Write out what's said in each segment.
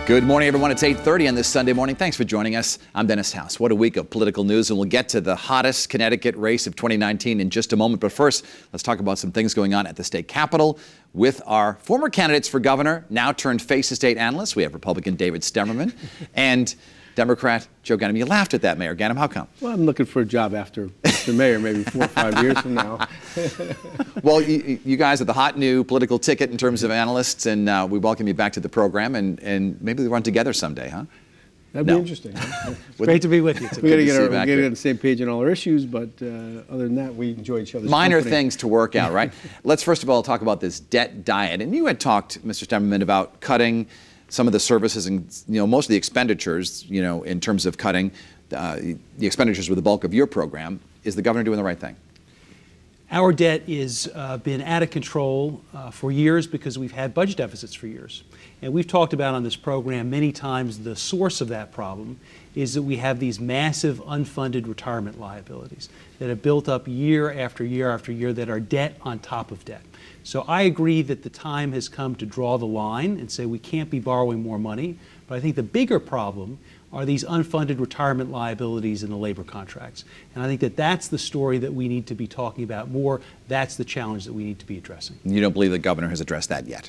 Good morning, everyone. It's 8:30 on this Sunday morning. Thanks for joining us. I'm Dennis House. What a week of political news, and we'll get to the hottest Connecticut race of 2019 in just a moment. But first, let's talk about some things going on at the state capitol with our former candidates for governor, now turned face the state analyst. We have Republican David Stemerman and Democrat Joe Ganim. You laughed at that, Mayor Ganim. How come? Well, I'm looking for a job after Mr. Mayor, maybe 4 or 5 years from now. Well, you guys are the hot new political ticket in terms of analysts, and we welcome you back to the program, and maybe we run together someday, huh? That'd be interesting. Huh? It's great to be with you. We got to get on the same page on all our issues, but other than that, we enjoy each other's minor company. Things to work out, right? Let's first of all talk about this debt diet. And you had talked, Mr. Stemerman, about cutting some of the services and most of the expenditures. In terms of cutting the expenditures with the bulk of your program. Is the governor doing the right thing? Our debt has been out of control for years because we've had budget deficits for years. And we've talked about on this program many times the source of that problem is that we have these massive unfunded retirement liabilities that have built up year after year after year that are debt on top of debt. So I agree that the time has come to draw the line and say we can't be borrowing more money. But I think the bigger problem are these unfunded retirement liabilities in the labor contracts. And I think that that's the story that we need to be talking about more. That's the challenge that we need to be addressing. You don't believe the governor has addressed that yet?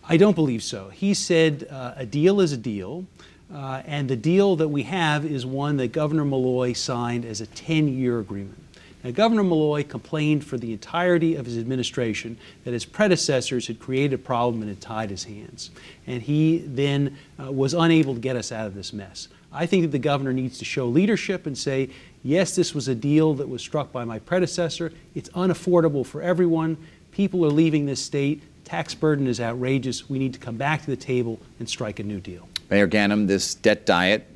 I don't believe so. He said a deal is a deal, and the deal that we have is one that Governor Malloy signed as a 10-year agreement. Now, Governor Malloy complained for the entirety of his administration that his predecessors had created a problem and had tied his hands. And he then was unable to get us out of this mess. I think that the governor needs to show leadership and say, yes, this was a deal that was struck by my predecessor. It's unaffordable for everyone. People are leaving this state. Tax burden is outrageous. We need to come back to the table and strike a new deal. Mayor Ganim, this debt diet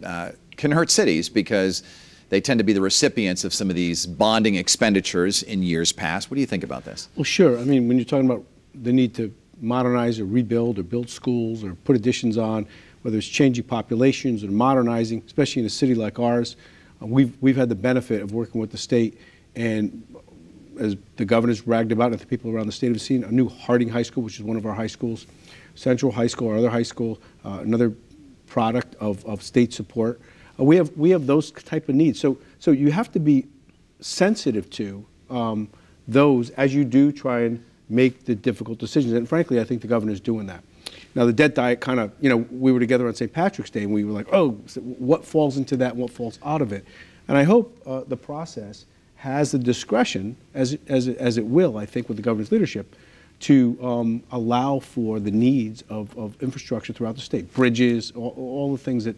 can hurt cities because they tend to be the recipients of some of these bonding expenditures in years past. What do you think about this? Well, sure. I mean, when you're talking about the need to modernize or rebuild or build schools or put additions on, whether it's changing populations or modernizing, especially in a city like ours, we've had the benefit of working with the state, and as the governor's bragged about, and the people around the state have seen, a new Harding High School, which is one of our high schools, Central High School, our other high school, another product of state support. We have those type of needs. So you have to be sensitive to those as you do try and make the difficult decisions. And frankly, I think the governor's doing that. Now, the debt diet kind of, we were together on St. Patrick's Day, and we were like, oh, what falls into that and what falls out of it? And I hope the process has the discretion, as it will, I think, with the governor's leadership, to allow for the needs of infrastructure throughout the state, bridges, all the things that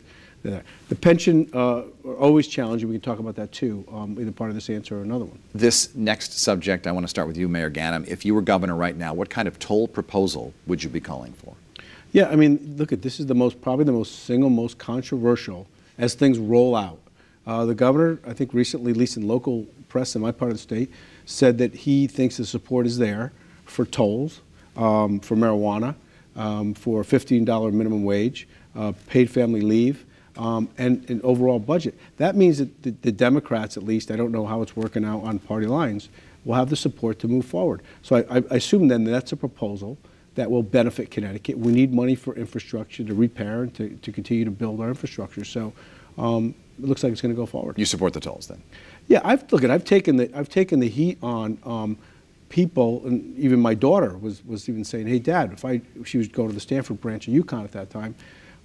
the pension are always challenging. We can talk about that too, either part of this answer or another one. This next subject, I want to start with you, Mayor Ganim. If you were governor right now, what kind of toll proposal would you be calling for? Yeah, I mean, look, this is probably the single most controversial as things roll out. The governor, I think recently, at least in local press in my part of the state, said that he thinks the support is there for tolls, for marijuana, for $15 minimum wage, paid family leave, and an overall budget. That means that the Democrats, at least, I don't know how it's working out on party lines, will have the support to move forward. So I assume then that's a proposal that will benefit Connecticut. We need money for infrastructure to repair and to continue to build our infrastructure. So it looks like it's going to go forward. You support the tolls then? Yeah, I've taken the heat on people, and even my daughter was even saying, "Hey, Dad, if she was going to the Stanford branch of UConn at that time,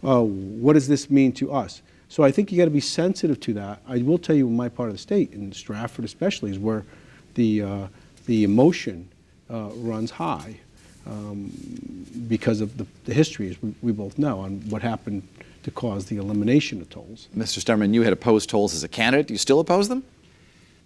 what does this mean to us?" So I think you got to be sensitive to that. I will tell you, in my part of the state, in Stratford especially, is where the emotion runs high. Because of the history, as we both know, on what happened to cause the elimination of tolls. Mr. Stemerman, you had opposed tolls as a candidate. Do you still oppose them?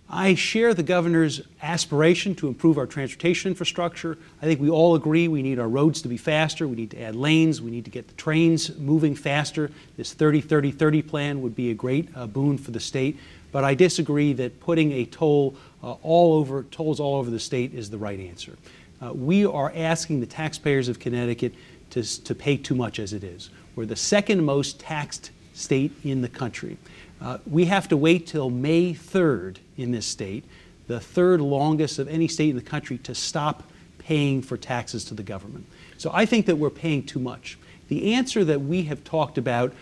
I share the governor's aspiration to improve our transportation infrastructure. I think we all agree we need our roads to be faster. We need to add lanes. We need to get the trains moving faster. This 30-30-30 plan would be a great boon for the state. But I disagree that putting a tolls all over the state is the right answer. We are asking the taxpayers of Connecticut to pay too much as it is. We're the second most taxed state in the country. We have to wait till May 3rd in this state, the third longest of any state in the country, to stop paying for taxes to the government. So I think that we're paying too much. The answer that we have talked about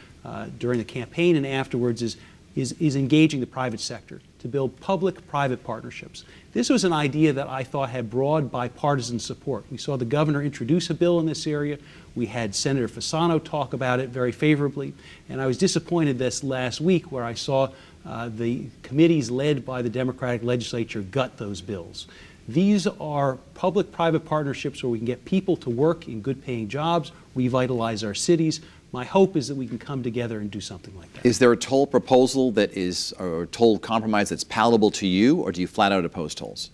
during the campaign and afterwards is engaging the private sector to build public-private partnerships. This was an idea that I thought had broad bipartisan support. We saw the governor introduce a bill in this area. We had Senator Fasano talk about it very favorably. And I was disappointed this last week where I saw the committees led by the Democratic legislature gut those bills. These are public-private partnerships where we can get people to work in good-paying jobs, revitalize our cities. My hope is that we can come together and do something like that. Is there a toll proposal that is, or a toll compromise that's palatable to you, or do you flat out oppose tolls?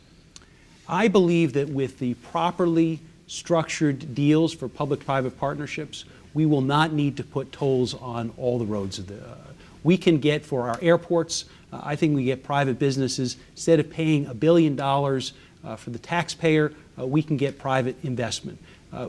I believe that with the properly structured deals for public-private partnerships, we will not need to put tolls on all the roads. We can get, for our airports, I think we get private businesses, instead of paying $1 billion for the taxpayer, we can get private investment.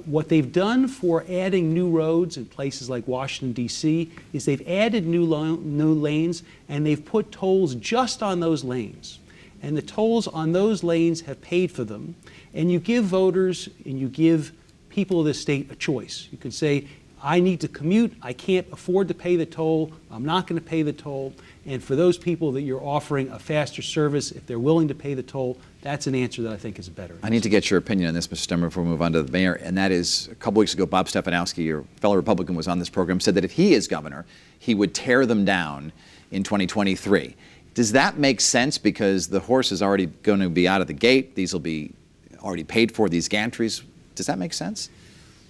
What they've done for adding new roads in places like Washington, D.C. is they've added new lanes and they've put tolls just on those lanes. And the tolls on those lanes have paid for them. And you give voters and you give people of the state a choice. You can say, I need to commute, I can't afford to pay the toll, I'm not going to pay the toll. And for those people that you're offering a faster service, if they're willing to pay the toll, that's an answer that I think is better. I need to get your opinion on this, Mr. Stemerman, before we move on to the mayor, and that is, a couple weeks ago, Bob Stefanowski, your fellow Republican, was on this program, said that if he is governor, he would tear them down in 2023. Does that make sense? Because the horse is already going to be out of the gate, these will be already paid for, these gantries. Does that make sense?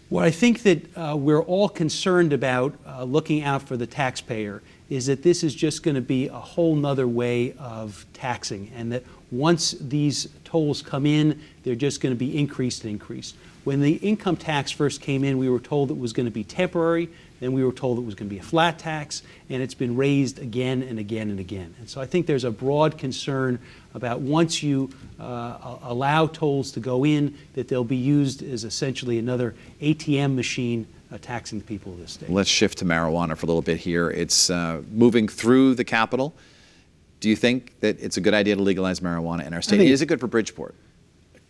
What I think that we're all concerned about looking out for the taxpayer is that this is just going to be a whole nother way of taxing, and that once these tolls come in, they're just going to be increased and increased. When the income tax first came in, we were told it was going to be temporary, then we were told it was going to be a flat tax, and it's been raised again and again and again. And so I think there's a broad concern about once you allow tolls to go in, that they'll be used as essentially another ATM machine taxing the people of this state. Let's shift to marijuana for a little bit here. It's moving through the Capitol. Do you think that it's a good idea to legalize marijuana in our state? Is it good for Bridgeport?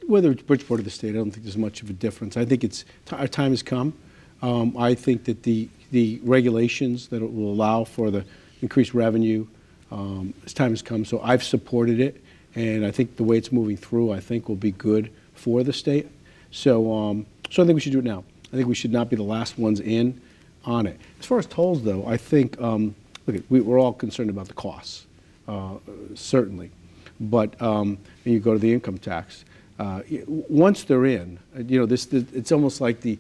Whether it's Bridgeport or the state, I don't think there's much of a difference. I think our time has come. I think that the regulations that will allow for the increased revenue, as time has come. So I've supported it, and I think the way it's moving through, I think, will be good for the state. So, so I think we should do it now. I think we should not be the last ones in on it. As far as tolls, though, I think, look, we're all concerned about the costs, certainly. But and you go to the income tax. Once they're in, you know, it's almost like the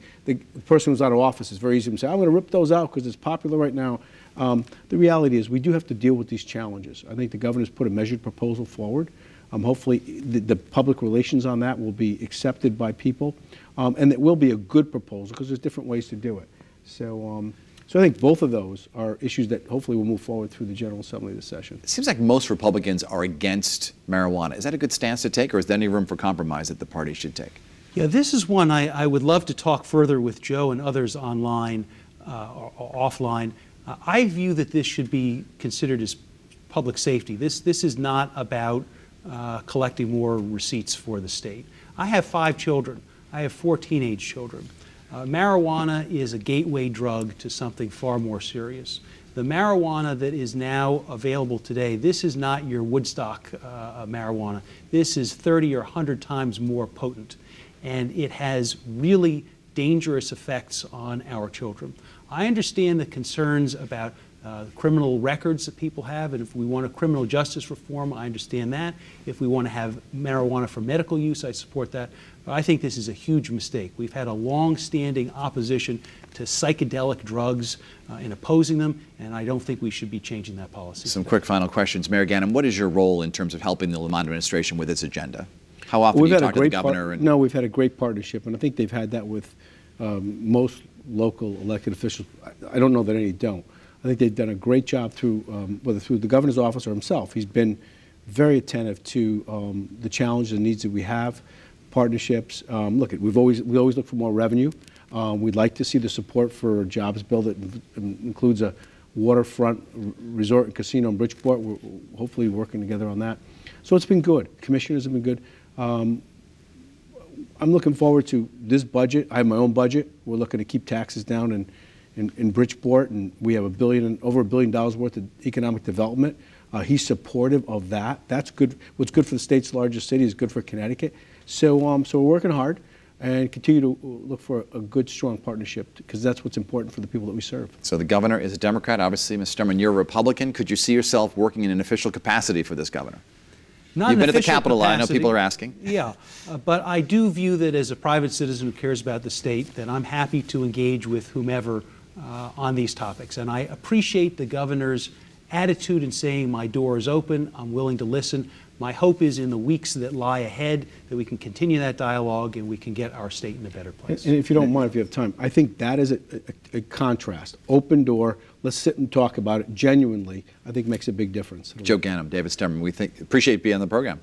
person who's out of office is very easy to say, I'm going to rip those out because it's popular right now. The reality is we do have to deal with these challenges. I think the governor's put a measured proposal forward. Hopefully the public relations on that will be accepted by people, and it will be a good proposal because there's different ways to do it. So, so I think both of those are issues that hopefully will move forward through the General Assembly this session. It seems like most Republicans are against marijuana. Is that a good stance to take, or is there any room for compromise that the party should take? Yeah, this is one I would love to talk further with Joe and others online or offline. I view that this should be considered as public safety. This is not about collecting more receipts for the state. I have 5 children. I have 4 teenage children. Marijuana is a gateway drug to something far more serious. The marijuana that is now available today, this is not your Woodstock marijuana. This is 30 or 100 times more potent, and it has really dangerous effects on our children. I understand the concerns about criminal records that people have, and if we want a criminal justice reform, I understand that. If we want to have marijuana for medical use, I support that. But I think this is a huge mistake. We've had a long-standing opposition to psychedelic drugs in opposing them, and I don't think we should be changing that policy. Some quick final questions. Mayor Ganim, what is your role in terms of helping the Lamont administration with its agenda? How often do you talk to the governor? No, we've had a great partnership, and I think they've had that with most local elected officials. I don't know that any don't. I think they've done a great job through, whether through the governor's office or himself. He's been very attentive to the challenges and needs that we have, partnerships. Look, we always look for more revenue. We'd like to see the support for a jobs bill that includes a waterfront resort and casino in Bridgeport. We're hopefully working together on that. So it's been good. Commissioners have been good. I'm looking forward to this budget. I have my own budget. We're looking to keep taxes down in Bridgeport, and we have over $1 billion worth of economic development. He's supportive of that. That's good. What's good for the state's largest city is good for Connecticut. So, so we're working hard and continue to look for a good, strong partnership, because that's what's important for the people that we serve. So the governor is a Democrat. Obviously, Mr. Stemerman, you're a Republican. Could you see yourself working in an official capacity for this governor? You've been at the Capitol. I know people are asking. Yeah, but I do view that as a private citizen who cares about the state, that I'm happy to engage with whomever on these topics. And I appreciate the governor's attitude in saying my door is open, I'm willing to listen. My hope is in the weeks that lie ahead that we can continue that dialogue and we can get our state in a better place. And if you don't mind, if you have time, I think that is a contrast. Open door, let's sit and talk about it genuinely, I think makes a big difference. Joe Ganim, David Stemerman, we appreciate being on the program.